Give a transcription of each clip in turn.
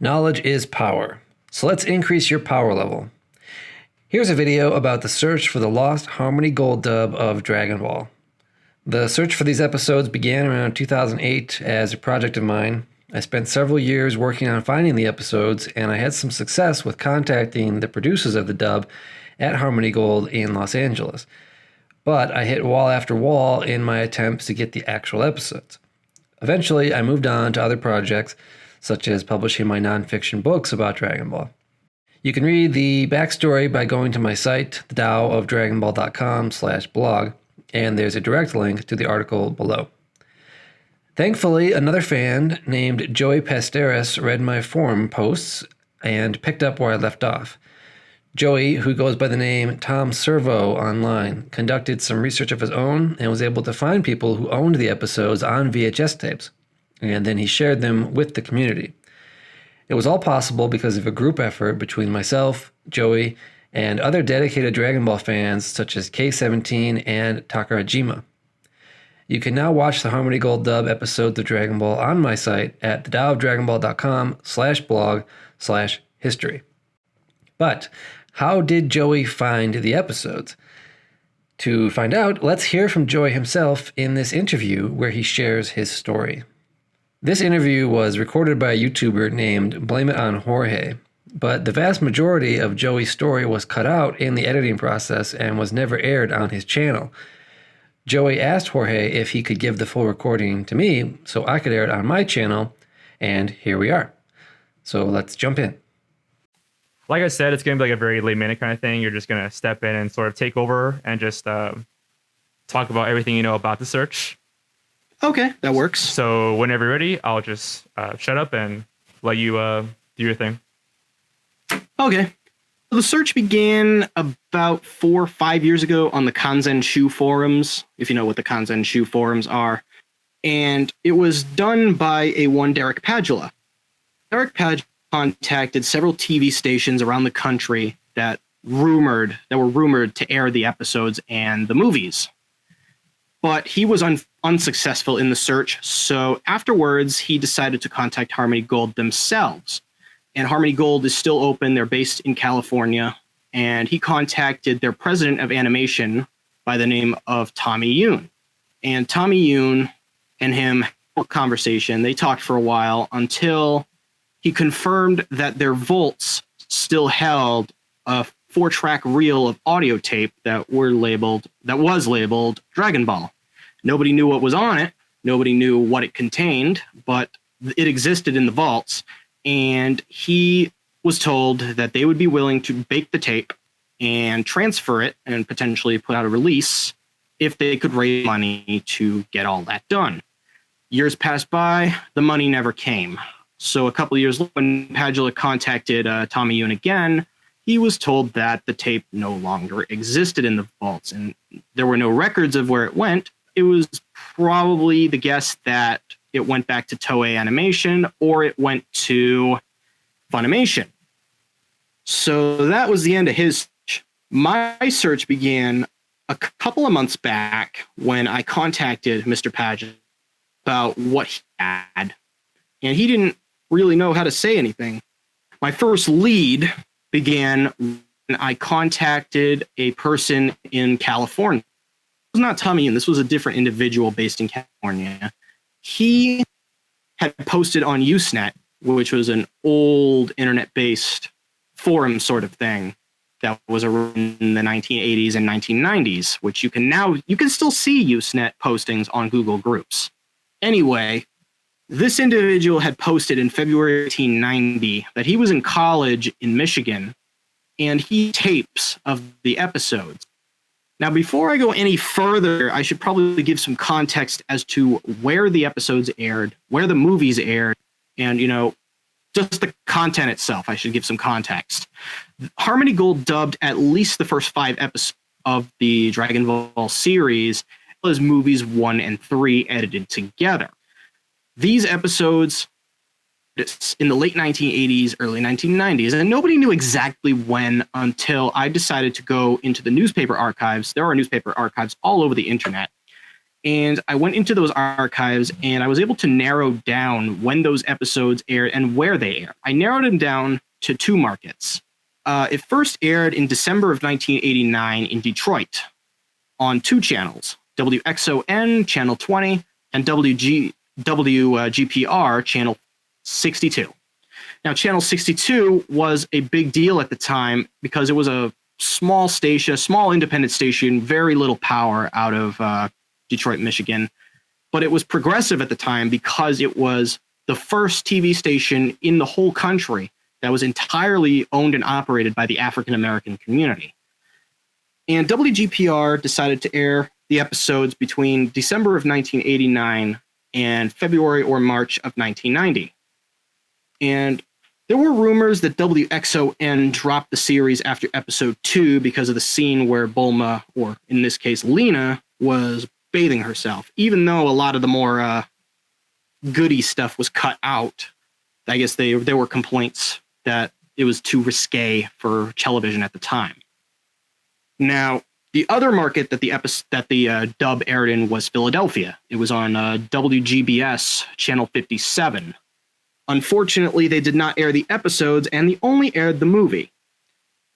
Knowledge is power. So let's increase your power level. Here's a video about the search for the lost Harmony Gold dub of Dragon Ball. The search for these episodes began around 2008 as a project of mine. I spent several years working on finding the episodes, and I had some success with contacting the producers of the dub at Harmony Gold in Los Angeles. But I hit wall after wall in my attempts to get the actual episodes. Eventually, I moved on to other projects, such as publishing my nonfiction books about Dragon Ball. You can read the backstory by going to my site, thedaoofdragonball.com/blog, and there's a direct link to the article below. Thankfully, another fan named Joey Pasteris read my forum posts and picked up where I left off. Joey, who goes by the name Tom Servo online, conducted some research of his own and was able to find people who owned the episodes on VHS tapes, and then he shared them with the community. It was all possible because of a group effort between myself, Joey, and other dedicated Dragon Ball fans such as K17 and Takarajima. You can now watch the Harmony Gold dub episodes of Dragon Ball on my site at thedaoofdragonball.com/blog/history. But how did Joey find the episodes? To find out, let's hear from Joey himself in this interview where he shares his story. This interview was recorded by a YouTuber named Blame It on Jorge, but the vast majority of Joey's story was cut out in the editing process and was never aired on his channel. Joey asked Jorge if he could give the full recording to me so I could air it on my channel, and here we are. So let's jump in. Like I said, it's going to be like a very late-minute kind of thing. You're just going to step in and sort of take over and just talk about everything you know about the search. Okay, that works. So whenever you're ready, I'll just shut up and let you do your thing. Okay. The search began about 4 or 5 years ago on the Kanzen Shu forums, if you know what the Kanzen Shu forums are. And it was done by a one Derek Padula. Derek Padula contacted several TV stations around the country that were rumored to air the episodes and the movies. But he was unsuccessful in the search, so afterwards he decided to contact Harmony Gold themselves. And Harmony Gold is still open. They're based in California. And he contacted their president of animation by the name of Tommy Yoon. And Tommy Yoon and him had a conversation. They talked for a while until he confirmed that their vaults still held a 4-track reel of audio tape that was labeled Dragon Ball. Nobody knew what was on it. Nobody knew what it contained, but it existed in the vaults. And he was told that they would be willing to bake the tape and transfer it and potentially put out a release if they could raise money to get all that done. Years passed by, the money never came. So a couple of years later, when Padula contacted Tommy Yoon again, he was told that the tape no longer existed in the vaults and there were no records of where it went. It was probably the guess that it went back to Toei Animation or it went to Funimation. So that was the end of his search. My search began a couple of months back when I contacted Mr. Padula about what he had, and he didn't really know how to say anything. My first lead began when I contacted a person in California. It was not Tommy Yoon. This was a different individual based in California. He had posted on Usenet, which was an old internet-based forum sort of thing that was around in the 1980s and 1990s, which you can still see Usenet postings on Google Groups. Anyway, this individual had posted in February 1990 that he was in college in Michigan and he had tapes of the episodes. Now, before I go any further, I should probably give some context as to where the episodes aired, where the movies aired, and, just the content itself. I should give some context. Harmony Gold dubbed at least the first 5 episodes of the Dragon Ball series, as well as movies 1 and 3 edited together. These episodes in the late 1980s, early 1990s, and nobody knew exactly when until I decided to go into the newspaper archives. There are newspaper archives all over the internet. And I went into those archives and I was able to narrow down when those episodes aired and where they aired. I narrowed them down to 2 markets. It first aired in December of 1989 in Detroit on 2 channels, WXON Channel 20 and WGPR Channel 62. Now, Channel 62 was a big deal at the time because it was a small station, a small independent station, very little power out of Detroit, Michigan. But it was progressive at the time because it was the first TV station in the whole country that was entirely owned and operated by the African American community. And WGPR decided to air the episodes between December of 1989 and February or March of 1990. And there were rumors that WXON dropped the series after episode 2 because of the scene where Bulma, or in this case Lena, was bathing herself. Even though a lot of the more goody stuff was cut out, I guess there were complaints that it was too risque for television at the time. Now, the other market that the dub aired in was Philadelphia. It was on WGBS Channel 57. Unfortunately, they did not air the episodes, and they only aired the movie.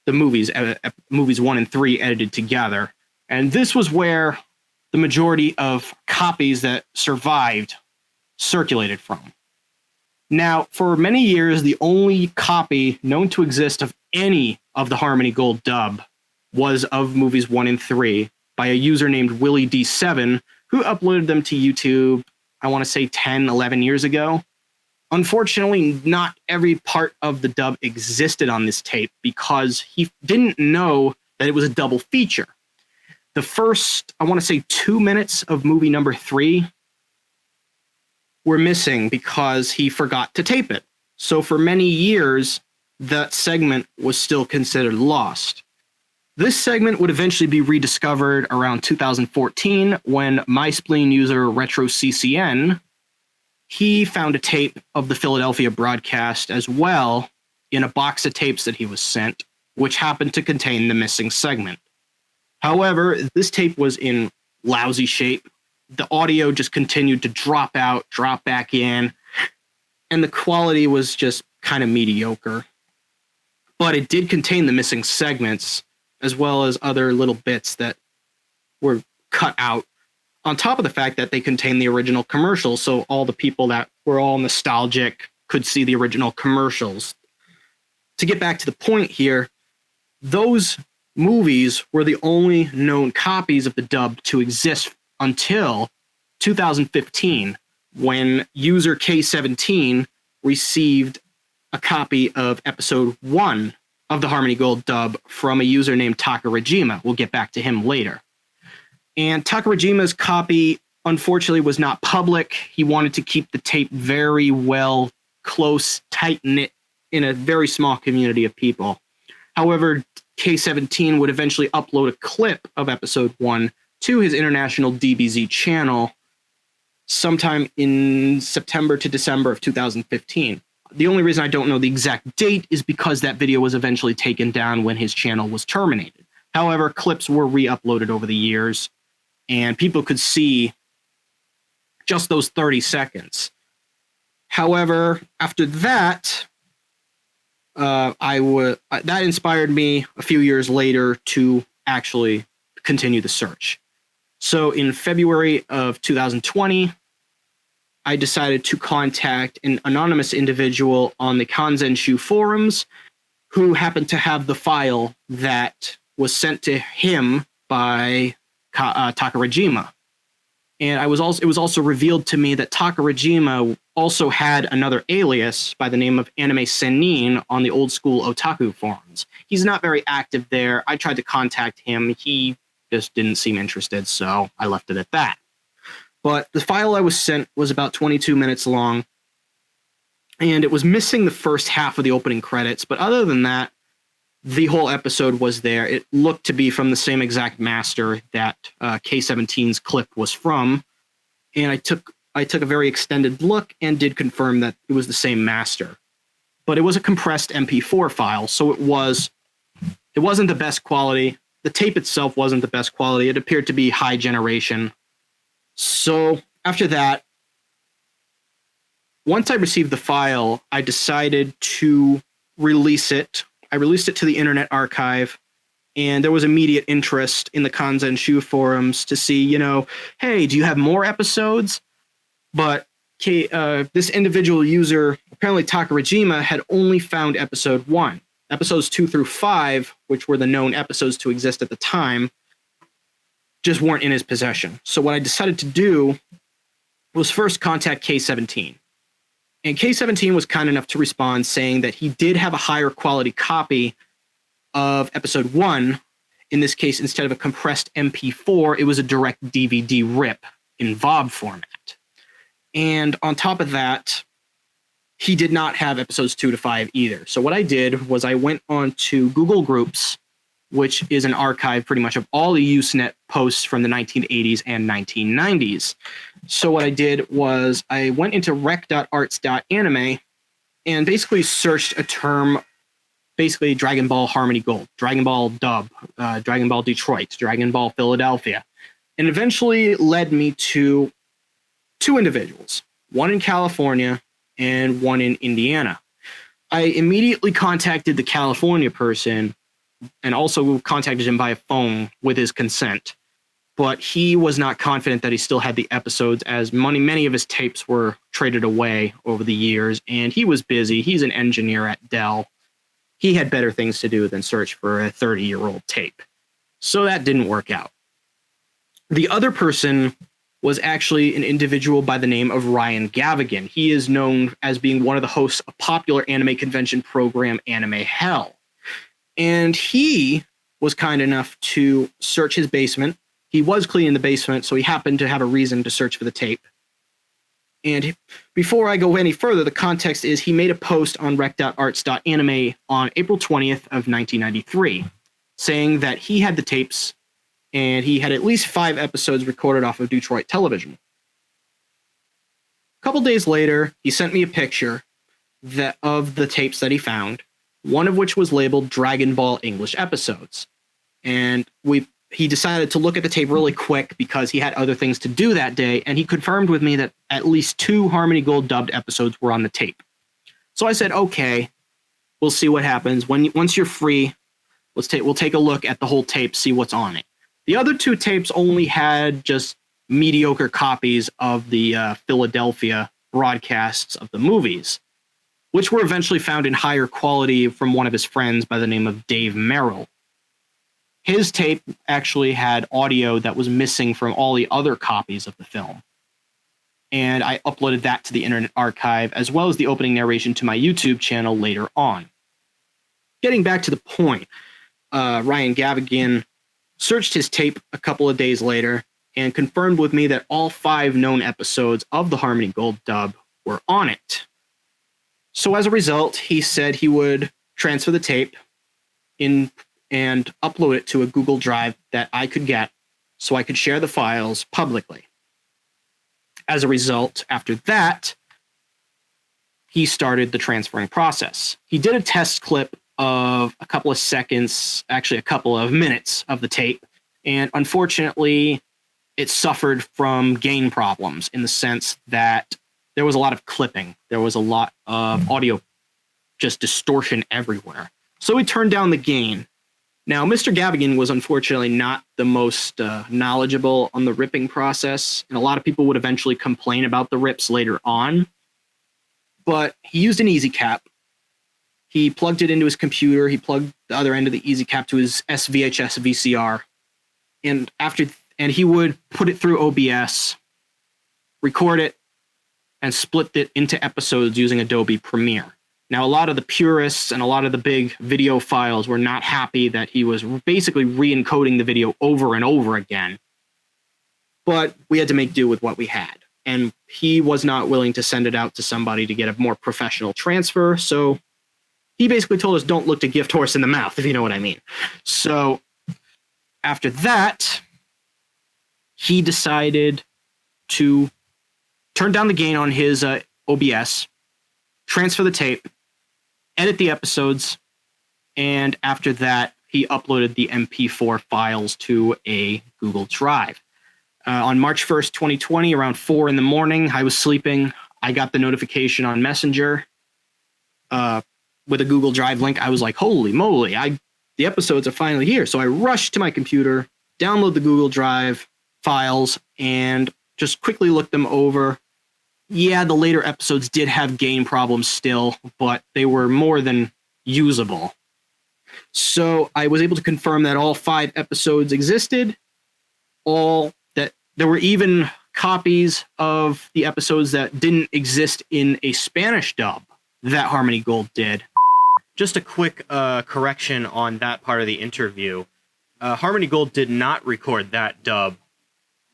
The movies 1 and 3 edited together. And this was where the majority of copies that survived circulated from. Now, for many years, the only copy known to exist of any of the Harmony Gold dub was of movies 1 and 3 by a user named Willie D7, who uploaded them to YouTube, I want to say 10, 11 years ago. Unfortunately, not every part of the dub existed on this tape because he didn't know that it was a double feature. The first, I want to say 2 minutes of movie number 3 were missing because he forgot to tape it. So for many years, that segment was still considered lost. This segment would eventually be rediscovered around 2014 when MySpleen user RetroCCN, he found a tape of the Philadelphia broadcast as well in a box of tapes that he was sent, which happened to contain the missing segment. However, this tape was in lousy shape. The audio just continued to drop out, drop back in, and the quality was just kind of mediocre. But it did contain the missing segments, as well as other little bits that were cut out, on top of the fact that they contained the original commercials, so all the people that were all nostalgic could see the original commercials. To get back to the point here, those movies were the only known copies of the dub to exist until 2015, when user K17 received a copy of episode 1 of the Harmony Gold dub from a user named Takarajima. We'll get back to him later. And Takarajima's copy, unfortunately, was not public. He wanted to keep the tape very well, close, tight-knit in a very small community of people. However, K17 would eventually upload a clip of episode 1 to his international DBZ channel sometime in September to December of 2015. The only reason I don't know the exact date is because that video was eventually taken down when his channel was terminated. However, clips were re-uploaded over the years, and people could see just those 30 seconds. However, after that, that inspired me a few years later to actually continue the search. So in February of 2020, I decided to contact an anonymous individual on the Kanzenshu forums who happened to have the file that was sent to him by Takarajima. And it was also revealed to me that Takarajima also had another alias by the name of Anime Senin on the old school otaku forums. He's not very active there. I tried to contact him. He just didn't seem interested, so I left it at that. But the file I was sent was about 22 minutes long, and it was missing the first half of the opening credits. But other than that, the whole episode was there. It looked to be from the same exact master that K17's clip was from, and I took a very extended look and did confirm that it was the same master. But it was a compressed MP4 file, so it wasn't the best quality. The tape itself wasn't the best quality. It appeared to be high generation. So after that, once I received the file, I decided to release it. I released it to the Internet Archive, and there was immediate interest in the Kanzen Shu forums to see, hey, do you have more episodes? But this individual user, apparently Takarajima, had only found episode 1. Episodes 2 through 5, which were the known episodes to exist at the time, just weren't in his possession. So what I decided to do was first contact K17. And K17 was kind enough to respond saying that he did have a higher quality copy of episode 1. In this case, instead of a compressed MP4, it was a direct DVD rip in VOB format. And on top of that, he did not have episodes 2 to 5 either. So what I did was I went on to Google Groups, which is an archive pretty much of all the Usenet posts from the 1980s and 1990s. So what I did was I went into rec.arts.anime and basically searched a term, basically Dragon Ball Harmony Gold, Dragon Ball Dub, Dragon Ball Detroit, Dragon Ball Philadelphia, and eventually led me to 2 individuals, one in California and one in Indiana. I immediately contacted the California person and also contacted him by phone with his consent. But he was not confident that he still had the episodes, as many of his tapes were traded away over the years, and he was busy. He's an engineer at Dell. He had better things to do than search for a 30-year-old tape. So that didn't work out. The other person was actually an individual by the name of Ryan Gavigan. He is known as being one of the hosts of popular anime convention program Anime Hell. And he was kind enough to search his basement. He was cleaning the basement, so he happened to have a reason to search for the tape. And before I go any further, the context is he made a post on rec.arts.anime on April 20th of 1993, saying that he had the tapes and he had at least 5 episodes recorded off of Detroit television. A couple days later, he sent me a picture of the tapes that he found, one of which was labeled Dragon Ball English episodes. And he decided to look at the tape really quick because he had other things to do that day, and he confirmed with me that at least 2 Harmony Gold dubbed episodes were on the tape. So I said, okay, we'll see what happens. Once you're free, we'll take a look at the whole tape, see what's on it. The other 2 tapes only had just mediocre copies of the Philadelphia broadcasts of the movies, which were eventually found in higher quality from one of his friends by the name of Dave Merrill. His tape actually had audio that was missing from all the other copies of the film. And I uploaded that to the Internet Archive, as well as the opening narration to my YouTube channel later on. Getting back to the point, Ryan Gavigan searched his tape a couple of days later and confirmed with me that all 5 known episodes of the Harmony Gold dub were on it. So as a result, he said he would transfer the tape in and upload it to a Google Drive that I could get so I could share the files publicly. As a result, after that, he started the transferring process. He did a test clip of a couple of seconds, actually a couple of minutes of the tape, and unfortunately, it suffered from gain problems in the sense that there was a lot of clipping. There was a lot of audio, just distortion everywhere. So we turned down the gain. Now, Mr. Gavigan was unfortunately not the most knowledgeable on the ripping process, and a lot of people would eventually complain about the rips later on. But he used an easy cap. He plugged it into his computer. He plugged the other end of the easy cap to his SVHS VCR, and he would put it through OBS, record it, and split it into episodes using Adobe Premiere. Now, a lot of the purists and a lot of the big video files were not happy that he was basically re-encoding the video over and over again. But we had to make do with what we had. And he was not willing to send it out to somebody to get a more professional transfer. So he basically told us, don't look to gift horse in the mouth, if you know what I mean. So after that, he decided to turn down the gain on his OBS, transfer the tape, edit the episodes, and after that, he uploaded the MP4 files to a Google Drive. On March 1st, 2020, around 4 in the morning, I was sleeping. I got the notification on Messenger with a Google Drive link. I was like, holy moly, the episodes are finally here. So I rushed to my computer, download the Google Drive files, and just quickly looked them over. Yeah, the later episodes did have game problems still, but they were more than usable. So I was able to confirm that all 5 episodes existed. There were even copies of the episodes that didn't exist in a Spanish dub that Harmony Gold did. Just a quick correction on that part of the interview. Harmony Gold did not record that dub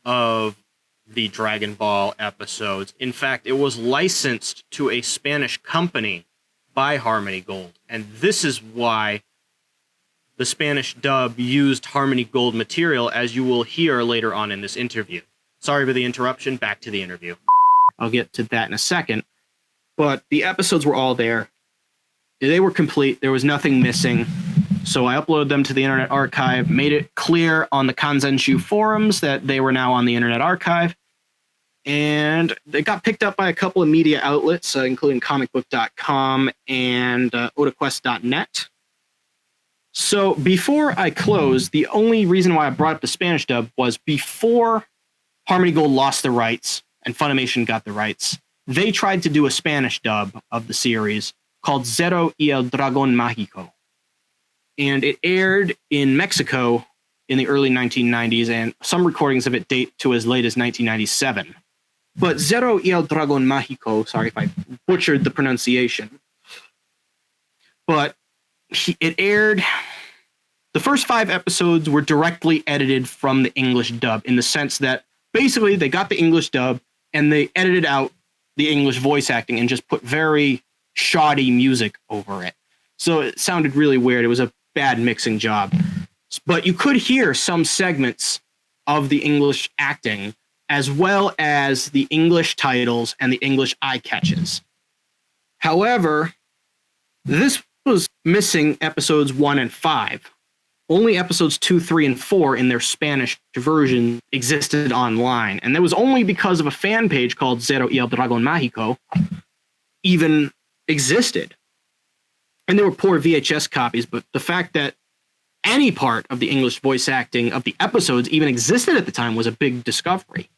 of the Dragon Ball episodes. In fact, it was licensed to a Spanish company by Harmony Gold. And this is why the Spanish dub used Harmony Gold material, as you will hear later on in this interview. Sorry for the interruption. Back to the interview. I'll get to that in a second. But the episodes were all there. They were complete. There was nothing missing. So I uploaded them to the Internet Archive, made it clear on the Kanzenshu forums that they were now on the Internet Archive. And they got picked up by a couple of media outlets, including comicbook.com and otaquest.net. So before I closed, the only reason why I brought up the Spanish dub was before Harmony Gold lost the rights and Funimation got the rights, they tried to do a Spanish dub of the series called Zero y el Dragón Mágico. And it aired in Mexico in the early 1990s, and some recordings of it date to as late as 1997. But Zero y el Dragón Mágico, sorry if I butchered the pronunciation, but it aired. The first 5 episodes were directly edited from the English dub, in the sense that basically they got the English dub and they edited out the English voice acting and just put very shoddy music over it. So it sounded really weird. It was a bad mixing job. But you could hear some segments of the English acting, as well as the English titles and the English eye catches. However, this was missing episodes 1 and 5. Only episodes 2, 3, and 4 in their Spanish version existed online. And that was only because of a fan page called Zero y el Dragón Mágico even existed. And they were poor VHS copies, but the fact that any part of the English voice acting of the episodes even existed at the time was a big discovery.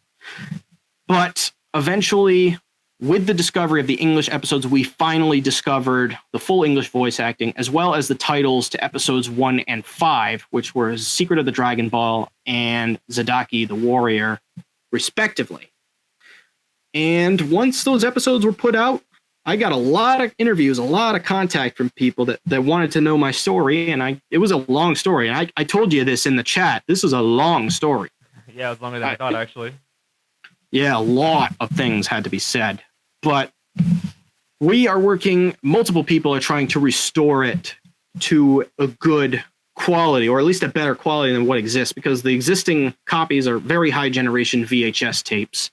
But eventually, with the discovery of the English episodes, we finally discovered the full English voice acting, as well as the titles to episodes 1 and 5, which were Secret of the Dragon Ball and Zadaki the Warrior, respectively. And once those episodes were put out, I got a lot of interviews, a lot of contact from people that wanted to know my story, and it was a long story. And I told you this in the chat. This is a long story. Yeah, as long as I thought, actually. Yeah, a lot of things had to be said. But we are working, multiple people are trying to restore it to a good quality, or at least a better quality than what exists, because the existing copies are very high generation VHS tapes.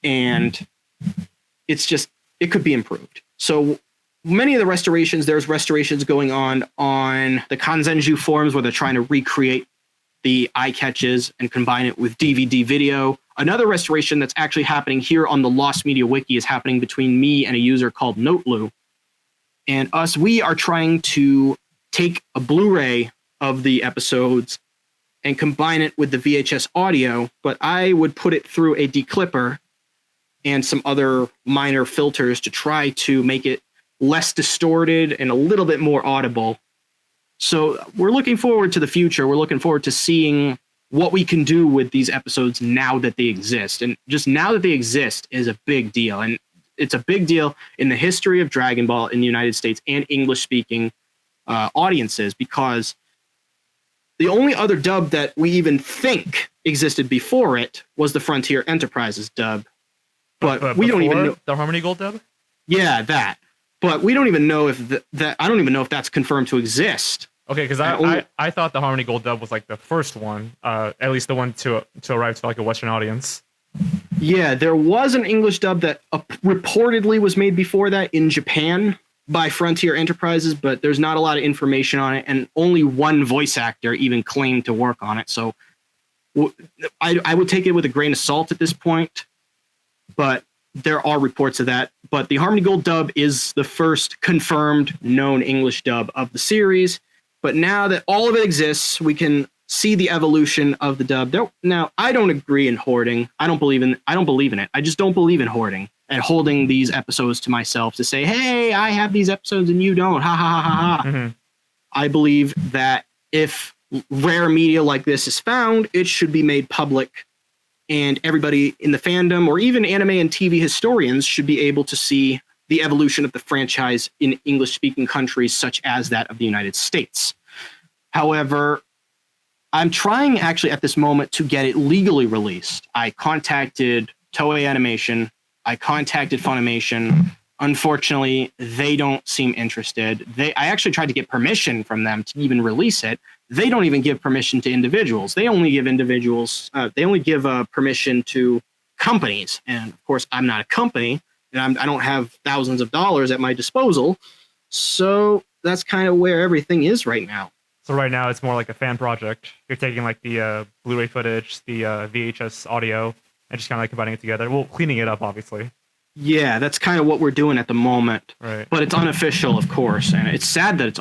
And it's just, it could be improved. So many of the restorations, there's restorations going on the Kanzenju forums where they're trying to recreate the eye catches and combine it with DVD video. Another restoration that's actually happening here on the Lost Media Wiki is happening between me and a user called Notelu. And us, we are trying to take a Blu-ray of the episodes and combine it with the VHS audio, but I would put it through a declipper and some other minor filters to try to make it less distorted and a little bit more audible. So we're looking forward to the future. We're looking forward to seeing what we can do with these episodes now that they exist. And just now that they exist is a big deal. And it's a big deal in the history of Dragon Ball in the United States and English-speaking audiences, because the only other dub that we even think existed before it was the Frontier Enterprises dub. But we don't even know the Harmony Gold dub. Yeah, that. But we don't even know if that. I don't even know if that's confirmed to exist. Okay, because I thought the Harmony Gold dub was like the first one, at least the one to arrive to like a Western audience. Yeah, there was an English dub that reportedly was made before that in Japan by Frontier Enterprises, but there's not a lot of information on it, and only one voice actor even claimed to work on it. So I would take it with a grain of salt at this point, but there are reports of that. But the Harmony Gold dub is the first confirmed known English dub of the series. But now that all of it exists, we can see the evolution of the dub. Now, I don't agree in hoarding. I don't believe in it. I just don't believe in hoarding and holding these episodes to myself to say, hey, I have these episodes and you don't. Ha ha ha ha ha. Mm-hmm. I believe that if rare media like this is found, it should be made public, and everybody in the fandom or even anime and TV historians should be able to see the evolution of the franchise in English-speaking countries such as that of the United States. However, I'm trying actually at this moment to get it legally released. I contacted Toei Animation. I contacted Funimation. Unfortunately, they don't seem interested. I actually tried to get permission from them to even release it. They don't even give permission to individuals. They only give permission to companies. And of course, I'm not a company, and I don't have thousands of dollars at my disposal. So that's kind of where everything is right now. So right now, it's more like a fan project. You're taking like the Blu-ray footage, the VHS audio, and just kind of like combining it together. Well, cleaning it up, obviously. Yeah, that's kind of what we're doing at the moment. Right. But it's unofficial, of course, and it's sad that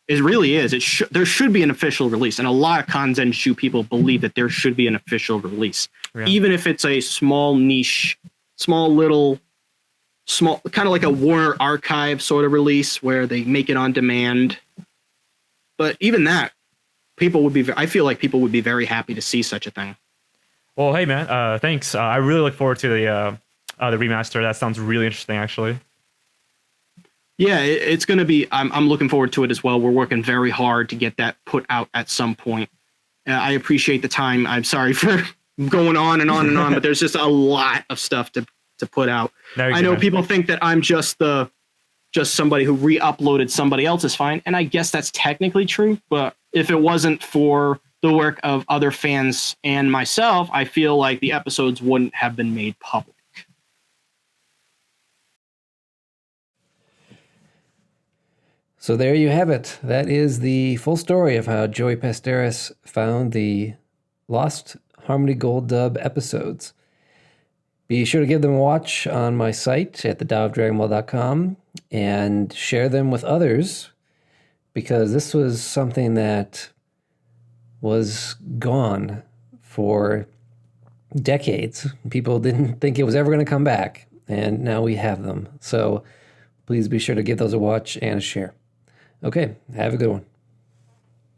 it really is. There should be an official release, and a lot of Kanzenshu people believe that there should be an official release, even if it's a small niche, small kind of like a Warner Archive sort of release where they make it on demand. But even that, I feel like people would be very happy to see such a thing. Well, hey man, thanks. I really look forward to the remaster. That sounds really interesting, actually. Yeah, it's going to be. I'm looking forward to it as well. We're working very hard to get that put out at some point. I appreciate the time. I'm sorry for going on and on and on, but there's just a lot of stuff to put out. I know people think that I'm just somebody who re-uploaded somebody else's find, and I guess that's technically true. But if it wasn't for the work of other fans and myself, I feel like the episodes wouldn't have been made public. So there you have it. That is the full story of how Joey Pasteris found the lost Harmony Gold dub episodes. Be sure to give them a watch on my site at thedaoofdragonball.com and share them with others, because this was something that was gone for decades. People didn't think it was ever going to come back, and now we have them. So please be sure to give those a watch and a share. Okay, have a good one.